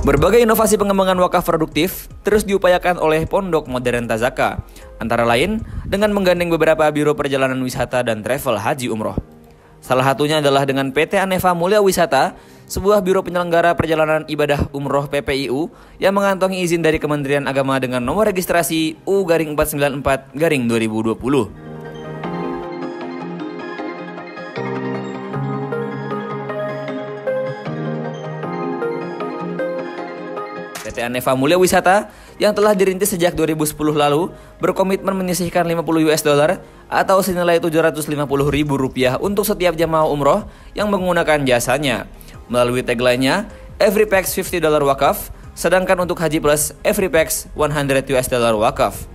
Berbagai inovasi pengembangan wakaf produktif terus diupayakan oleh Pondok Modern Tazaka, antara lain dengan menggandeng beberapa biro perjalanan wisata dan travel haji umroh. Salah satunya adalah dengan PT Aneva Mulia Wisata, sebuah biro penyelenggara perjalanan ibadah umroh PPIU yang mengantongi izin dari Kementerian Agama dengan nomor registrasi U-494-2020. PT Aneva Mulia Wisata yang telah dirintis sejak 2010 lalu berkomitmen menyisihkan $50 atau senilai Rp750.000 untuk setiap jamaah umroh yang menggunakan jasanya. Melalui tagline-nya, Every Pax $50 wakaf, sedangkan untuk Haji Plus, Every Pax $100 wakaf.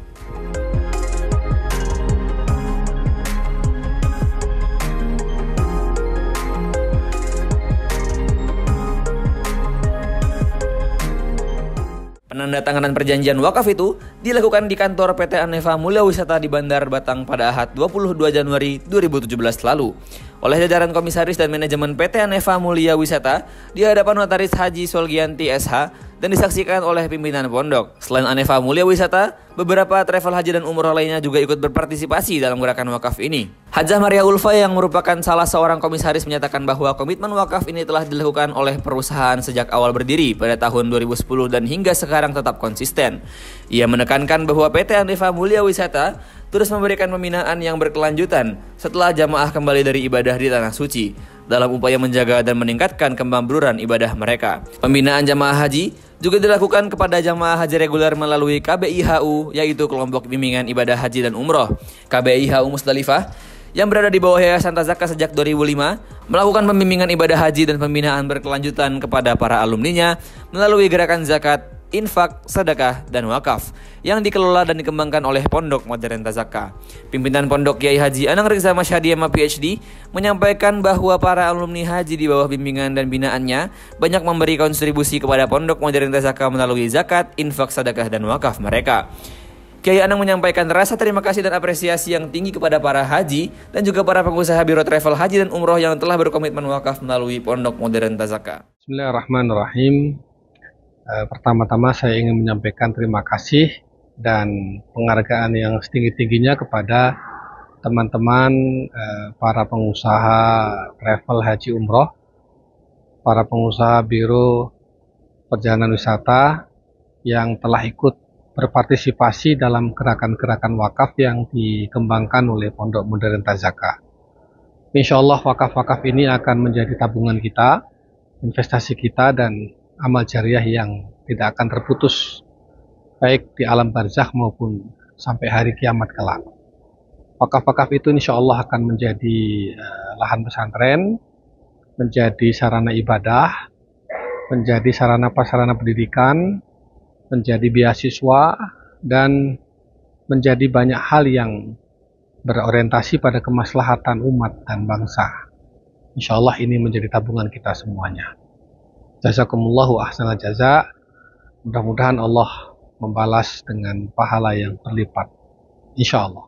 Penandatanganan perjanjian wakaf itu dilakukan di kantor PT Aneva Mulia Wisata di Bandar Batang pada Ahad 22 Januari 2017 lalu oleh jajaran komisaris dan manajemen PT Aneva Mulia Wisata di hadapan Notaris Haji Solgianti SH dan disaksikan oleh pimpinan pondok. Selain Aneva Mulia Wisata, beberapa travel haji dan umroh lainnya juga ikut berpartisipasi dalam gerakan wakaf ini. Hajah Maria Ulfa yang merupakan salah seorang komisaris menyatakan bahwa komitmen wakaf ini telah dilakukan oleh perusahaan sejak awal berdiri pada tahun 2010 dan hingga sekarang tetap konsisten. Ia menekankan bahwa PT Aneva Mulia Wisata terus memberikan pembinaan yang berkelanjutan setelah jamaah kembali dari ibadah di Tanah Suci dalam upaya menjaga dan meningkatkan kemampuan ibadah mereka. Pembinaan jamaah haji juga dilakukan kepada jamaah haji reguler melalui KBIHU, yaitu Kelompok Bimbingan Ibadah Haji dan Umroh. KBIHU Musdalifah yang berada di bawah Yayasan Tazaka sejak 2005 melakukan pembimbingan ibadah haji dan pembinaan berkelanjutan kepada para alumninya melalui gerakan zakat, infak, sedekah, dan wakaf yang dikelola dan dikembangkan oleh Pondok Modern Tazaka. Pimpinan Pondok Kiai Haji Anang Rizal Masyhadi MA PhD menyampaikan bahwa para alumni haji di bawah bimbingan dan binaannya banyak memberi kontribusi kepada Pondok Modern Tazaka melalui zakat, infak, sedekah, dan wakaf mereka. Kiai Anang menyampaikan rasa terima kasih dan apresiasi yang tinggi kepada para haji dan juga para pengusaha biro travel haji dan umroh yang telah berkomitmen wakaf melalui Pondok Modern Tazaka. Bismillahirrahmanirrahim. Pertama-tama saya ingin menyampaikan terima kasih dan penghargaan yang setinggi-tingginya kepada teman-teman para pengusaha travel haji umroh, para pengusaha biro perjalanan wisata yang telah ikut berpartisipasi dalam gerakan-gerakan wakaf yang dikembangkan oleh Pondok Modern Tazaka. Insya Allah wakaf-wakaf ini akan menjadi tabungan kita, investasi kita, dan amal jariah yang tidak akan terputus baik di alam barzakh maupun sampai hari kiamat kelak. Wakaf-wakaf itu insya Allah akan menjadi lahan pesantren, menjadi sarana ibadah, menjadi sarana prasarana pendidikan, menjadi beasiswa, dan menjadi banyak hal yang berorientasi pada kemaslahatan umat dan bangsa. Insya Allah ini menjadi tabungan kita semuanya. Jazakumullahu ahsanal jaza. Mudah-mudahan Allah membalas dengan pahala yang berlipat, insya Allah.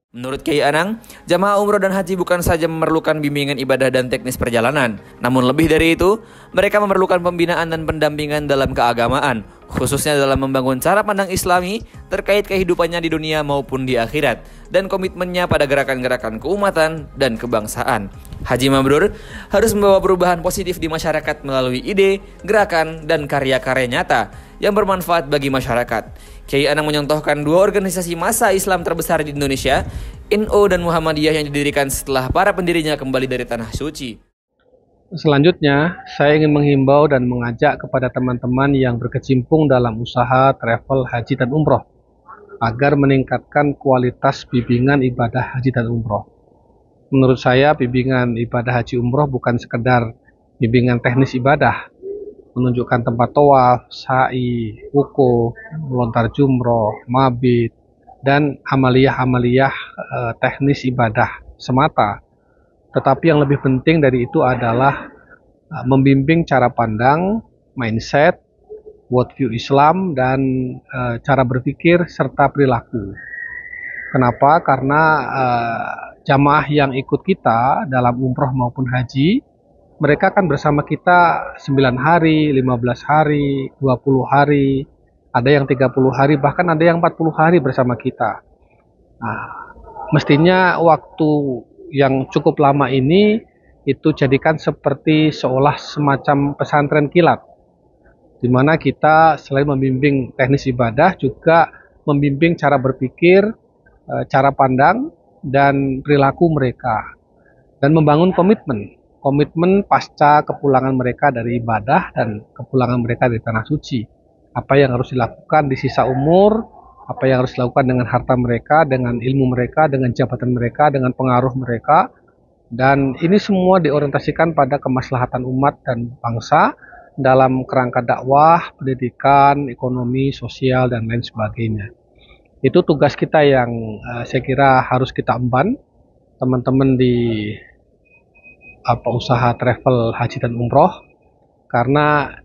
Menurut Kiai Anang, jamaah umroh dan haji bukan saja memerlukan bimbingan ibadah dan teknis perjalanan, namun lebih dari itu, mereka memerlukan pembinaan dan pendampingan dalam keagamaan, khususnya dalam membangun cara pandang Islami terkait kehidupannya di dunia maupun di akhirat, dan komitmennya pada gerakan-gerakan keumatan dan kebangsaan. Haji Mabrur harus membawa perubahan positif di masyarakat melalui ide, gerakan, dan karya-karya nyata yang bermanfaat bagi masyarakat. Kiai Anang menyontohkan dua organisasi massa Islam terbesar di Indonesia, NU dan Muhammadiyah, yang didirikan setelah para pendirinya kembali dari Tanah Suci. Selanjutnya, saya ingin menghimbau dan mengajak kepada teman-teman yang berkecimpung dalam usaha travel haji dan umroh agar meningkatkan kualitas bimbingan ibadah haji dan umroh. Menurut saya, bimbingan ibadah haji umroh bukan sekedar bimbingan teknis ibadah, menunjukkan tempat tawaf, sa'i, wukuf, melontar jumroh, mabit, dan amaliyah-amaliyah teknis ibadah semata. Tetapi yang lebih penting dari itu adalah membimbing cara pandang, mindset, worldview Islam, dan cara berpikir serta perilaku. Kenapa? Karena jamaah yang ikut kita dalam umroh maupun haji mereka kan bersama kita 9 hari, 15 hari, 20 hari, ada yang 30 hari, bahkan ada yang 40 hari bersama kita. Nah, mestinya waktu yang cukup lama ini itu jadikan seperti seolah semacam pesantren kilat, di mana kita selain membimbing teknis ibadah juga membimbing cara berpikir, cara pandang, dan perilaku mereka, dan membangun komitmen pasca kepulangan mereka dari ibadah dan kepulangan mereka dari tanah suci. Apa yang harus dilakukan di sisa umur, apa yang harus dilakukan dengan harta mereka, dengan ilmu mereka, dengan jabatan mereka, dengan pengaruh mereka. Dan ini semua diorientasikan pada kemaslahatan umat dan bangsa dalam kerangka dakwah, pendidikan, ekonomi, sosial, dan lain sebagainya. Itu tugas kita yang saya kira harus kita emban, teman-teman di usaha travel haji dan umroh, karena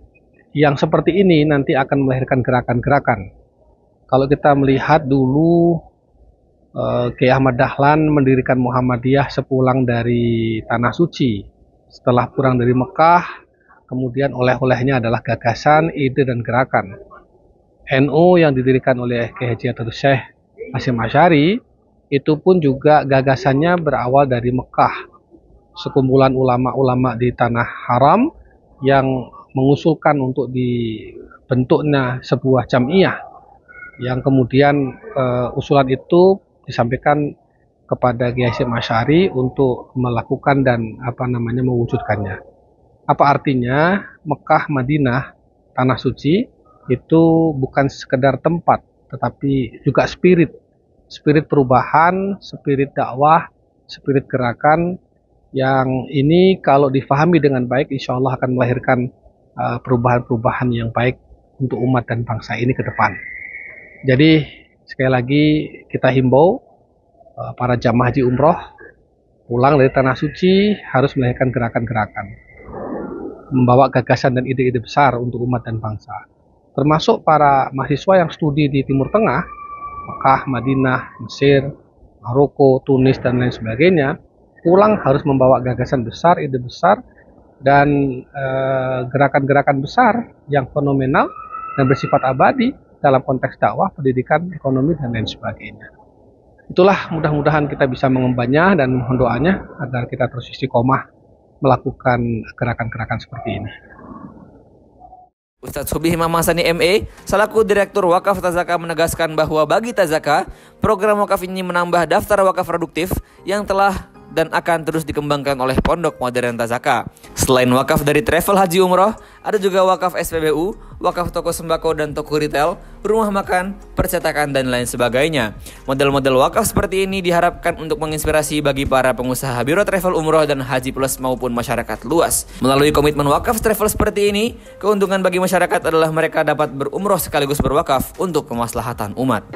yang seperti ini nanti akan melahirkan gerakan-gerakan. Kalau kita melihat dulu Kiai Ahmad Dahlan mendirikan Muhammadiyah sepulang dari Tanah Suci. Setelah pulang dari Mekah, kemudian oleh-olehnya adalah gagasan, ide, dan gerakan. NU yang didirikan oleh Kiai Haji Abdul Syekh Hasyim Asy'ari itu pun juga gagasannya berawal dari Mekah. Sekumpulan ulama-ulama di Tanah Haram yang mengusulkan untuk dibentuknya sebuah jam'iyah, yang kemudian usulan itu disampaikan kepada Kiai Hasyim Asy'ari untuk melakukan dan mewujudkannya. Apa artinya? Mekah, Madinah, Tanah Suci itu bukan sekedar tempat, tetapi juga spirit perubahan, spirit dakwah, spirit gerakan, yang ini kalau difahami dengan baik insya Allah akan melahirkan perubahan-perubahan yang baik untuk umat dan bangsa ini ke depan. Jadi sekali lagi kita himbau para jamaah haji umroh pulang dari Tanah Suci harus melahirkan gerakan-gerakan, membawa gagasan dan ide-ide besar untuk umat dan bangsa. Termasuk para mahasiswa yang studi di Timur Tengah, Mekah, Madinah, Mesir, Maroko, Tunis, dan lain sebagainya, pulang harus membawa gagasan besar, ide besar, dan gerakan-gerakan besar yang fenomenal dan bersifat abadi dalam konteks dakwah, pendidikan, ekonomi, dan lain sebagainya. Itulah mudah-mudahan kita bisa mengembannya dan mohon doanya agar kita terus istiqomah melakukan gerakan-gerakan seperti ini. Ustadz Subih Imam Hasani MA, selaku Direktur Wakaf Tazaka menegaskan bahwa bagi Tazaka, program wakaf ini menambah daftar wakaf produktif yang telah dan akan terus dikembangkan oleh Pondok Modern Tazaka. Selain wakaf dari travel haji umroh, ada juga wakaf SPBU, wakaf toko sembako dan toko retail, rumah makan, percetakan, dan lain sebagainya. Model-model wakaf seperti ini diharapkan untuk menginspirasi bagi para pengusaha biro travel umroh dan haji plus maupun masyarakat luas. Melalui komitmen wakaf travel seperti ini, keuntungan bagi masyarakat adalah mereka dapat berumroh sekaligus berwakaf untuk kemaslahatan umat.